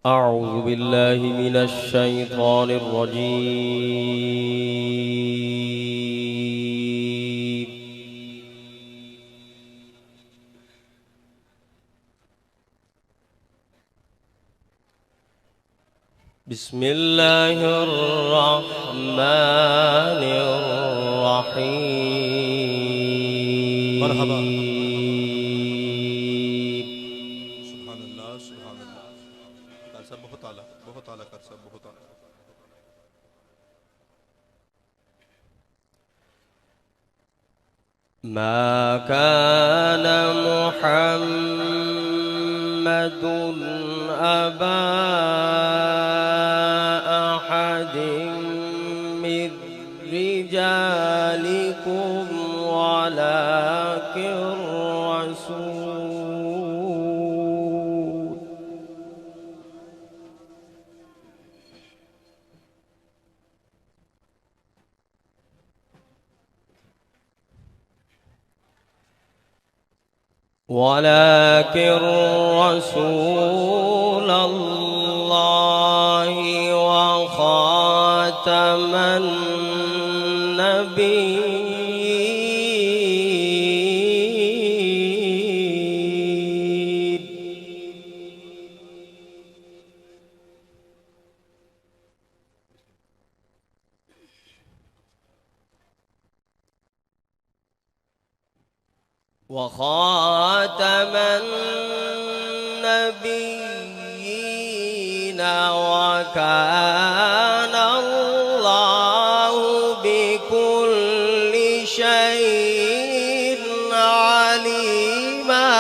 أعوذ بالله من الشيطان الرجيم. بسم الله الرحمن الرحيم. مرحبا. سبحان الله سبحان الله. कर सब बहुत आला कर सब बहुत आला. ما كان محمد أبا أحد من رجالكم ولكن رسول الله وخاتم النبيين. وخاتم النبيين وكان الله بكل شيء عليما.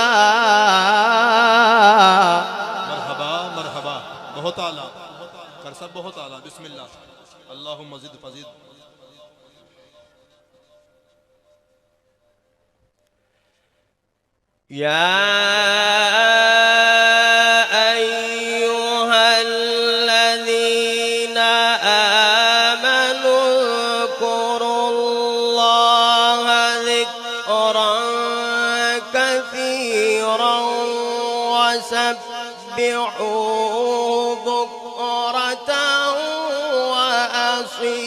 مرحبا مرحبا बहुत आला कर सब बहुत आला. बिस्मिल्लाह अल्लाहुम्मा ज़िद फज़िद. يا أيها الذين آمنوا اذكروا الله ذكرا كثيرا وسبحوه بكرة وأصيلا.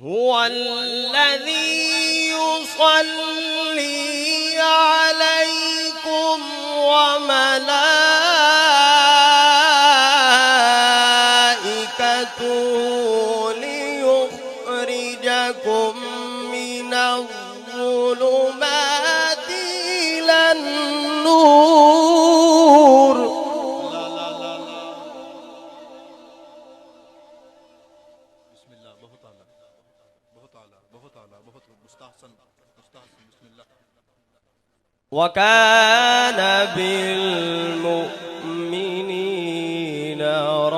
هو الذي يصلي عليكم وملائكته ليخرجكم من الظلمات إلى النور. وكان بالمؤمنين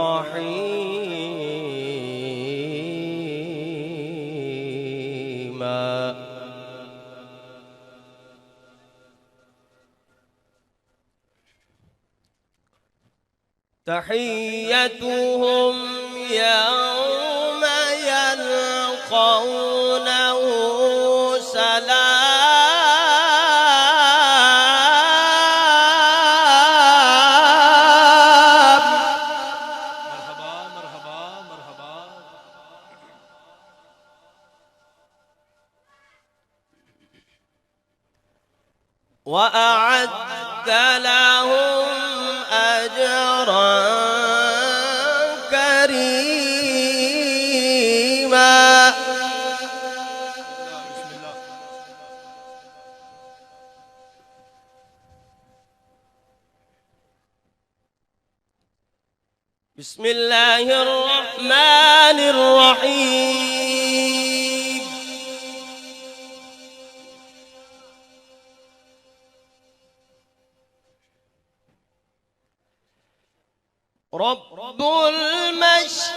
رحيما. تحيتهم يوم يلقونه سلام. وأعد لهم أجرا كريما. بسم الله الرحمن الرحيم. رب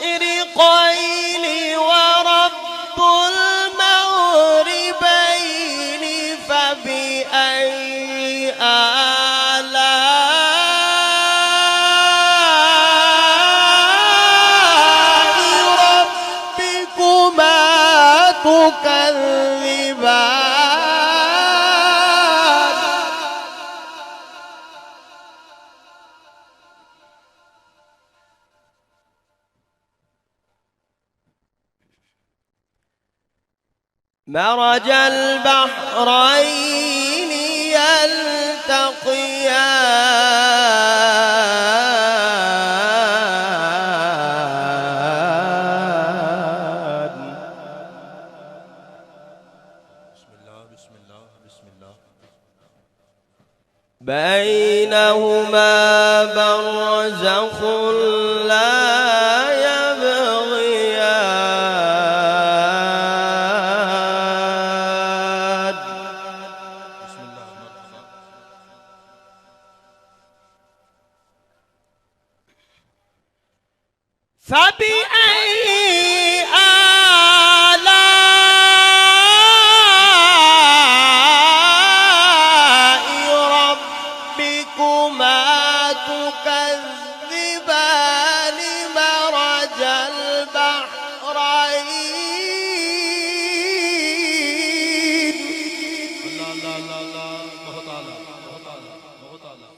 المشرقين ورب المغربين فبأي آلاء تكذبان مرج البحرين يلتقيان بسم الله بسم الله بسم الله. بينهما برزخ لا يبغيان بسم الله مرحبا. فبأي آلاء ربكما تكذبان مرج البحرين الله الله الله الله बहुत आला बहुत आला बहुत आला.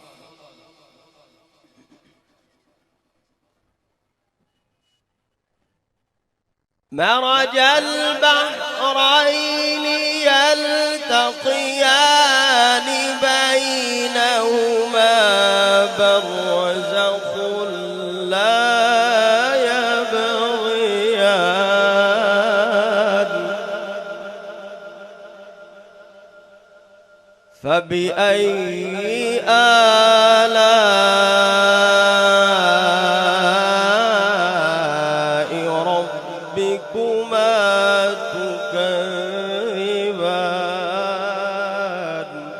مرج البحرين يلتقيان بينهما برزخ لا يبغيان فبأي آلاء ربكما تكذبان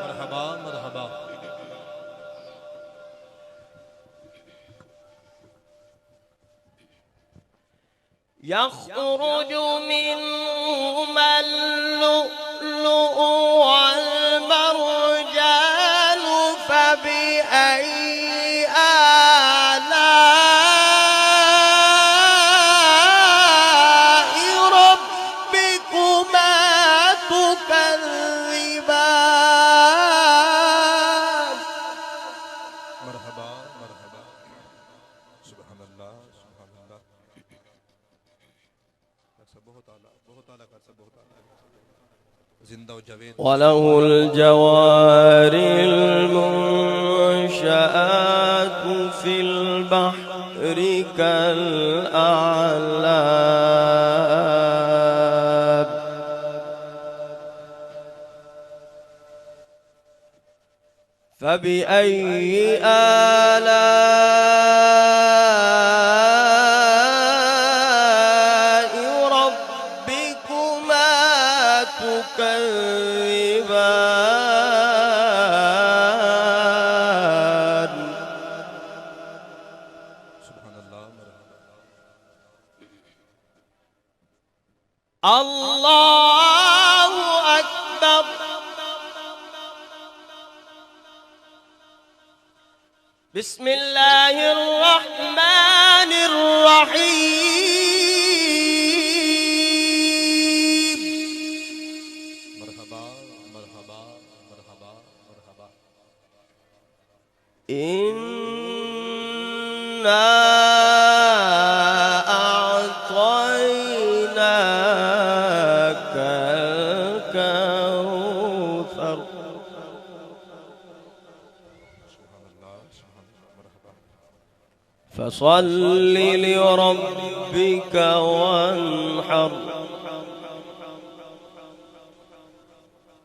مرحبا مرحبا. يخرج منهما اللؤلؤ والمرجان فبأي آلاء ربكما تكذبان مرحبا مرحبا. سبحان الله سبحان الله. बहुत आला कर सब बहुत आला. जिंदा और जवेद. وله الجوار المنشآت في البحر كالأعلام فبأي آلاء ربكما تكذبان سبحان الله مرحبا. الله أكبر بسم الله الرحمن الرحيم مرحبا مرحبا مرحبا مرحبا. إنا أعطيناك الكوثر سبحان الله سبحان الله. مرحبا. فصل لربك وانحر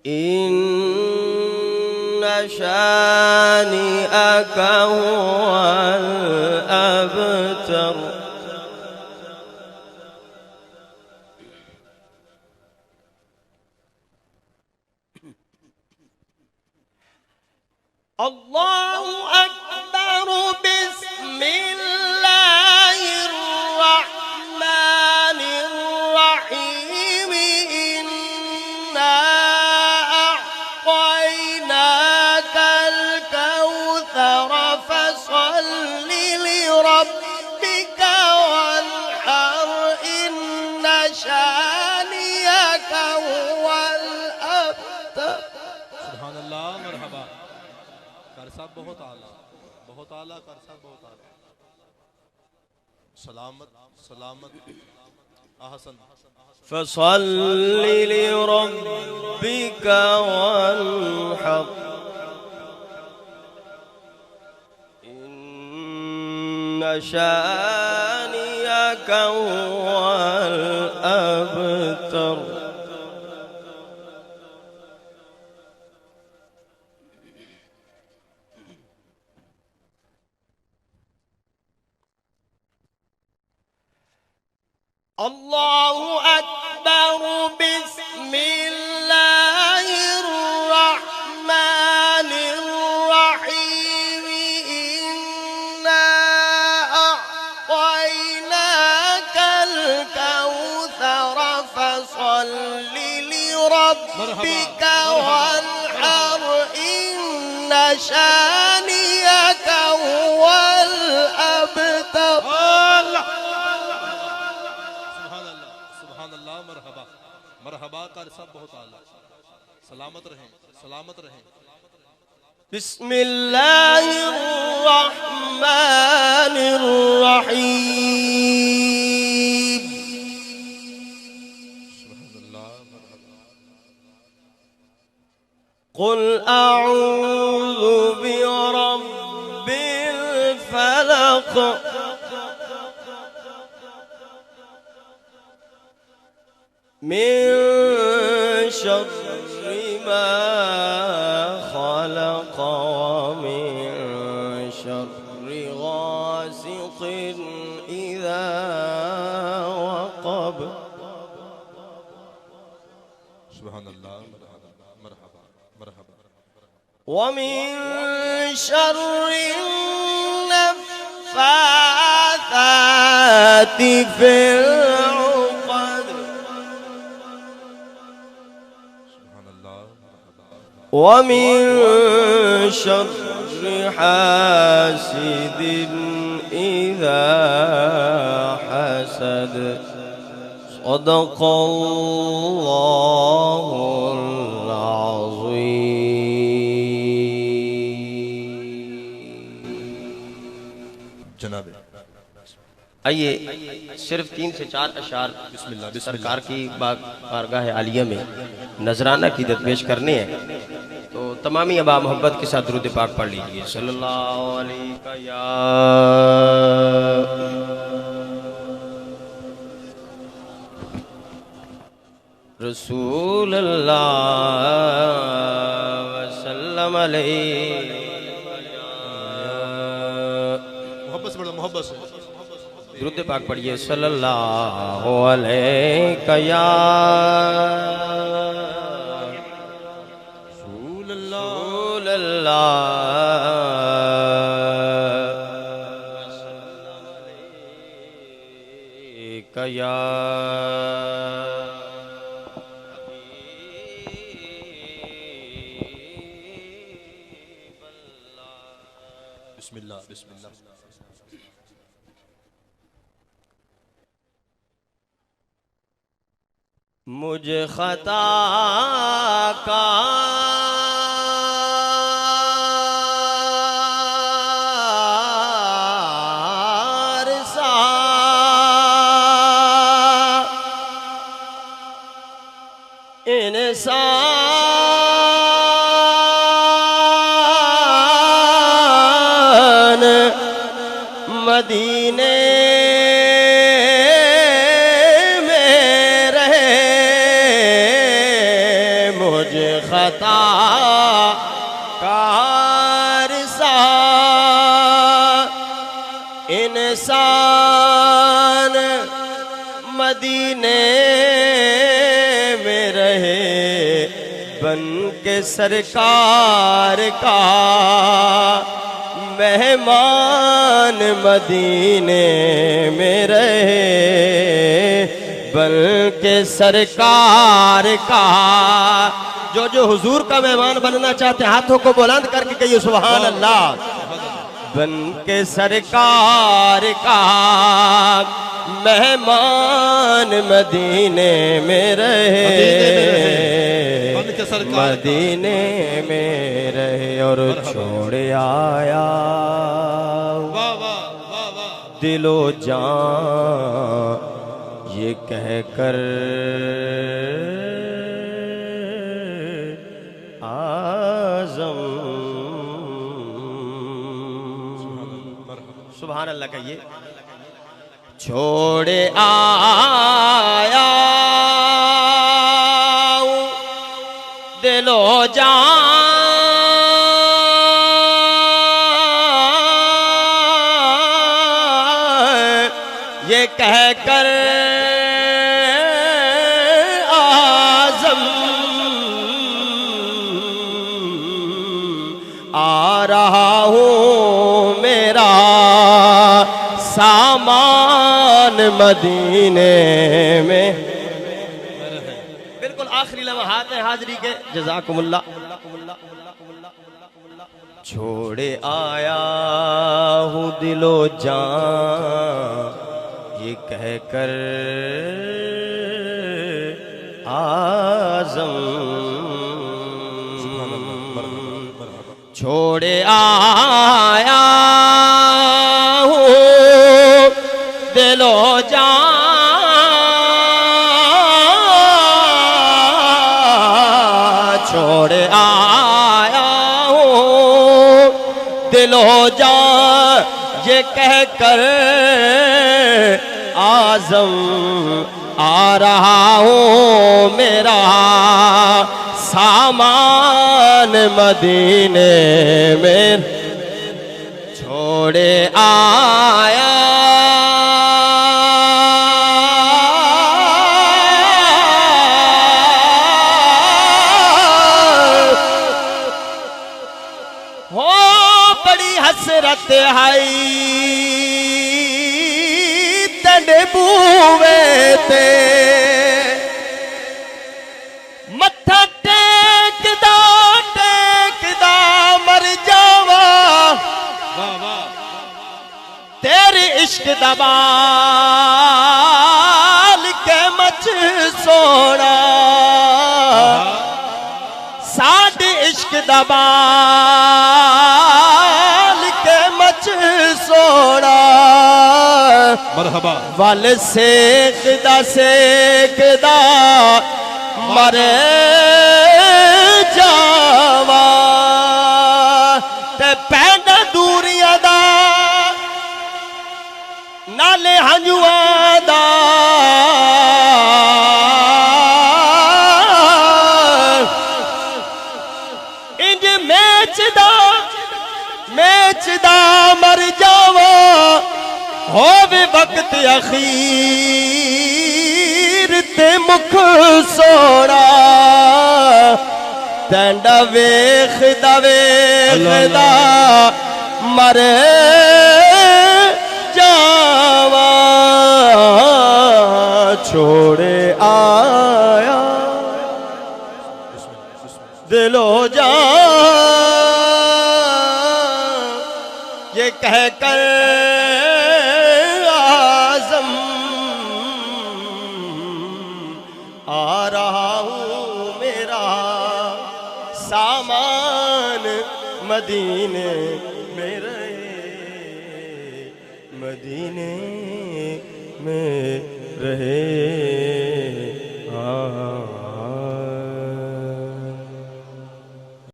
إن شانئك هو الأبتر الله أكبر بسم الله الرحمن الرحيم إنا أعطيناك الكوثر فصل لربك وانحر إن شانئك साहब बहुत आला, बहुत आला कर साहब बहुत आला। सलामत सलामत अहसन। फसल्लि लिरब्बिका वन्हर इन्न शानियका हुवल अबतर। अल्लाहु अकबर बिस्मिल्लाहिर रहमानिर रहीम इन्ना अअतैनाकल कौसर फसल्लि लिरब्बिका वन्हर इन्न शानियका हुवल अबतर। मरहबा मरहबा कर सब बहुत आला। सलामत रहें, सलामत रहें। बिस्मिल्लाहिर रहमानिर रहीम। कुल अऊज़ु बिरब्बिल फलक मिन शर्रि मा खलक़ वमिन शर्रि गासिक़िन इज़ा वक़ब। सुब्हानल्लाह मरहबा मरहबा। वमिन शर्रि नफ़्फ़ाथाति फिल वमिन शर्रि हासिदिन इज़ा हसद। सदक़ल्लाहुल अज़ीम। जनाब आइए सिर्फ 3 से 4 अशार सरकार की बारगाह आलिया में नजराना की दरपेश करने हैं। तो तमामी अबा मोहब्बत के साथ दुरूद पाक पढ़ लीजिए। सल्लल्लाहु अलैहि या रसूल अल्लाह वसल्लम अलैहि। मोहब्बत से पढ़ो, मोहब्बत से दुरूद पाक पढ़िए। सल्लल्लाहु अलैहि या रसूल अल्लाह वसल्लम अलैहि या बिस्मिल्लाह बिस्मिल्लाह। मुझे खता का इंसान मदीने में रहे, मुझे खता कारसा इंसान मदीने में रहे, बन के सरकार का मेहमान मदीने में रहे, बन के सरकार का। जो जो हुजूर का मेहमान बनना चाहते हैं हाथों को बुलंद करके कहिए सुभान अल्लाह। बन के सरकार का मेहमान मदीने में रहे, बन के सरकार मदीने में रहे और छोड़ आया वाह वाह वाह वाह दिलो जान ये कह कर आज़म। सुभान अल्लाह कहिए। छोड़े आया दिलो जान ये कह कर आज़म आ रहा हूँ मेरा सामान मदीने में। बिल्कुल आखिरी लम्हात है हाजिरी के। जज़ाकुमुल्लाह। छोड़े आया हूँ दिलो जान ये कह कर आज़म। छोड़े आया हूँ दिलो जान छोड़ आया हूँ दिलो जान ये कह कर आज़म आ रहा हूँ मेरा सामान मदीने में। छोड़े आया हो बड़ी हसरत आई तने बूवे ते मत्था टेकदा मर जावा वाह वाह तेरी इश्क दबाल के मच सोना साड इश्क दबाल के मच सोना। मरहबा वल सेकदा मरे जावा ते पैंदा दूरियां दा नाले हंजुआं दा इंज मैचदा मर जावा होवे वक्त अखीर ते मुख सोना तैंडा वेखदा मर जावा। छोड़े आया दिलो जान ये कह कर आज़म आ रहा हूँ मेरा सामान मदीने में रहे मदीने में रहे।